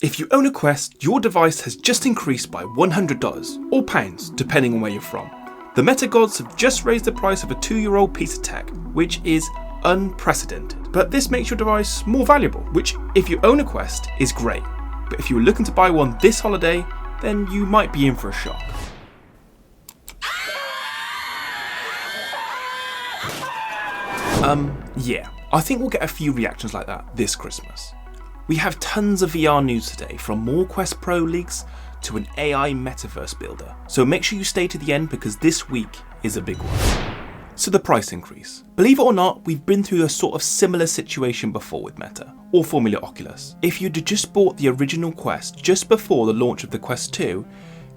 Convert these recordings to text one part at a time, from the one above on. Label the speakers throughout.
Speaker 1: If you own a Quest, your device has just increased by $100 or pounds, depending on where you're from. The Meta gods have just raised the price of a 2-year-old piece of tech, which is unprecedented. But this makes your device more valuable, which, if you own a Quest, is great. But if you were looking to buy one this holiday, then you might be in for a shock. Yeah, I think we'll get a few reactions like that this Christmas. We have tons of VR news today, from more Quest Pro leaks to an AI metaverse builder. So make sure you stay to the end because this week is a big one. So the price increase. Believe it or not, we've been through a sort of similar situation before with Meta, or formerly Oculus. If you'd just bought the original Quest just before the launch of the Quest 2,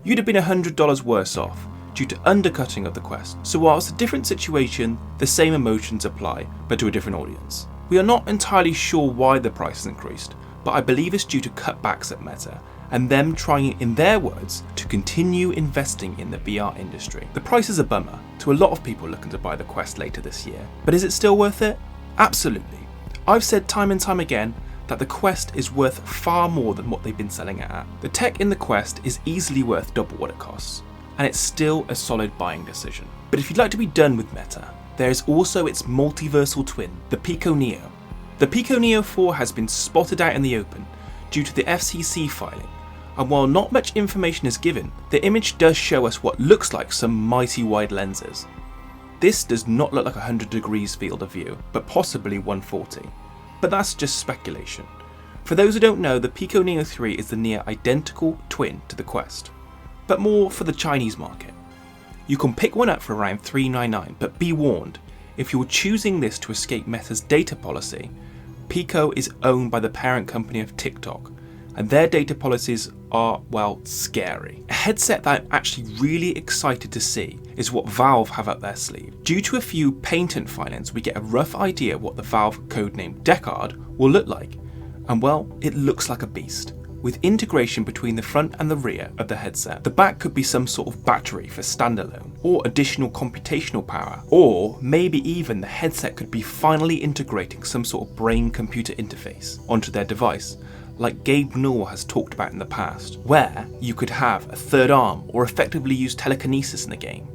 Speaker 1: you'd have been $100 worse off due to undercutting of the Quest. So while it's a different situation, the same emotions apply, but to a different audience. We are not entirely sure why the price has increased, but I believe it's due to cutbacks at Meta and them trying, in their words, to continue investing in the VR industry. The price is a bummer to a lot of people looking to buy the Quest later this year, but is it still worth it? Absolutely. I've said time and time again that the Quest is worth far more than what they've been selling it at. The tech in the Quest is easily worth double what it costs, and it's still a solid buying decision. But if you'd like to be done with Meta, there is also its multiversal twin, the Pico Neo. The Pico Neo4 has been spotted out in the open due to the FCC filing, and while not much information is given, the image does show us what looks like some mighty wide lenses. This does not look like a 100 degrees field of view, but possibly 140. But that's just speculation. For those who don't know, the Pico Neo3 is the near identical twin to the Quest, but more for the Chinese market. You can pick one up for around $399, but be warned, if you're choosing this to escape Meta's data policy, Pico is owned by the parent company of TikTok, and their data policies are, well, scary. A headset that I'm actually really excited to see is what Valve have up their sleeve. Due to a few patent filings, we get a rough idea what the Valve codename Deckard will look like, and well, it looks like a beast, with integration between the front and the rear of the headset. The back could be some sort of battery for standalone, or additional computational power, or maybe even the headset could be finally integrating some sort of brain-computer interface onto their device, like Gabe Newell has talked about in the past, where you could have a third arm or effectively use telekinesis in the game.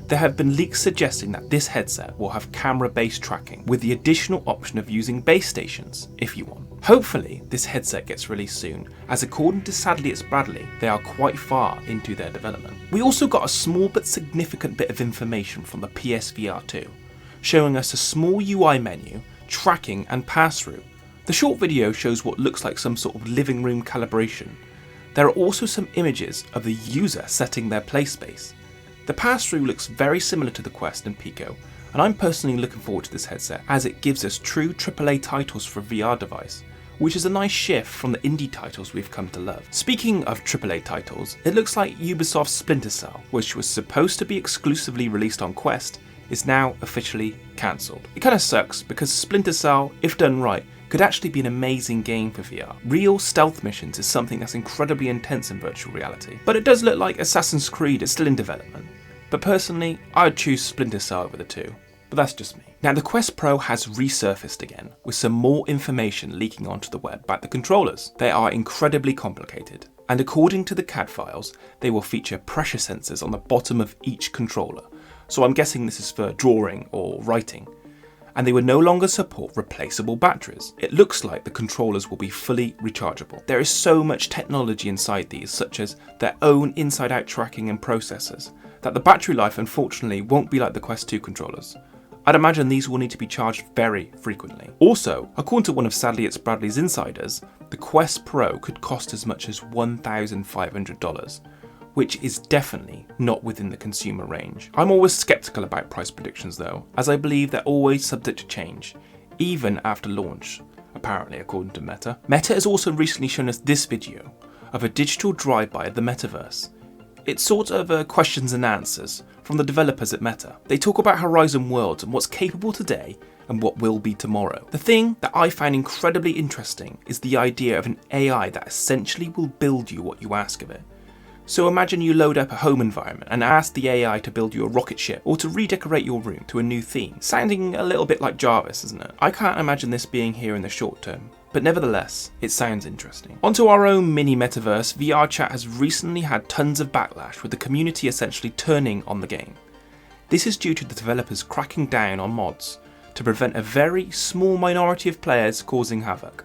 Speaker 1: There have been leaks suggesting that this headset will have camera-based tracking, with the additional option of using base stations, if you want. Hopefully, this headset gets released soon, as according to Sadly It's Bradley, they are quite far into their development. We also got a small but significant bit of information from the PSVR2, showing us a small UI menu, tracking and pass-through. The short video shows what looks like some sort of living room calibration. There are also some images of the user setting their play space. The pass-through looks very similar to the Quest and Pico, and I'm personally looking forward to this headset as it gives us true AAA titles for a VR device, which is a nice shift from the indie titles we've come to love. Speaking of AAA titles, it looks like Ubisoft's Splinter Cell, which was supposed to be exclusively released on Quest, is now officially cancelled. It kind of sucks because Splinter Cell, if done right, could actually be an amazing game for VR. Real stealth missions is something that's incredibly intense in virtual reality, but it does look like Assassin's Creed is still in development. But personally, I would choose Splinter Cell over the two, but that's just me. Now the Quest Pro has resurfaced again, with some more information leaking onto the web about the controllers. They are incredibly complicated, and according to the CAD files, they will feature pressure sensors on the bottom of each controller, so I'm guessing this is for drawing or writing. And they will no longer support replaceable batteries. It looks like the controllers will be fully rechargeable. There is so much technology inside these, such as their own inside-out tracking and processors, that the battery life unfortunately won't be like the Quest 2 controllers. I'd imagine these will need to be charged very frequently. Also, according to one of Sadly It's Bradley's insiders, the Quest Pro could cost as much as $1,500, which is definitely not within the consumer range. I'm always skeptical about price predictions though, as I believe they're always subject to change, even after launch, apparently according to Meta. Meta has also recently shown us this video of a digital drive-by of the metaverse. It's sort of questions and answers from the developers at Meta. They talk about Horizon Worlds and what's capable today and what will be tomorrow. The thing that I find incredibly interesting is the idea of an AI that essentially will build you what you ask of it. So imagine you load up a home environment and ask the AI to build you a rocket ship or to redecorate your room to a new theme. Sounding a little bit like Jarvis, isn't it? I can't imagine this being here in the short term, but nevertheless, it sounds interesting. Onto our own mini metaverse, VR chat has recently had tons of backlash, with the community essentially turning on the game. This is due to the developers cracking down on mods to prevent a very small minority of players causing havoc.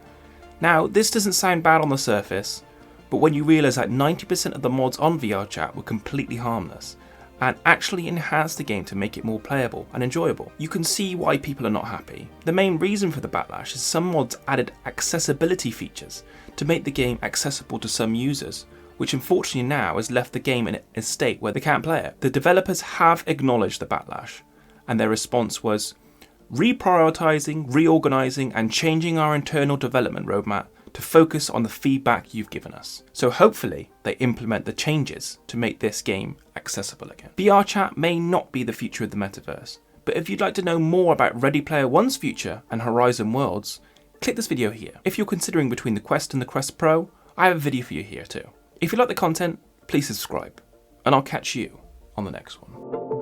Speaker 1: Now, this doesn't sound bad on the surface, but when you realise that 90% of the mods on VR chat were completely harmless, and actually enhance the game to make it more playable and enjoyable, you can see why people are not happy. The main reason for the backlash is some mods added accessibility features to make the game accessible to some users, which unfortunately now has left the game in a state where they can't play it. The developers have acknowledged the backlash, and their response was reprioritising, reorganising and changing our internal development roadmap to focus on the feedback you've given us. So hopefully they implement the changes to make this game accessible again. VR chat may not be the future of the metaverse, but if you'd like to know more about Ready Player One's future and Horizon Worlds, click this video here. If you're considering between the Quest and the Quest Pro, I have a video for you here too. If you like the content, please subscribe, and I'll catch you on the next one.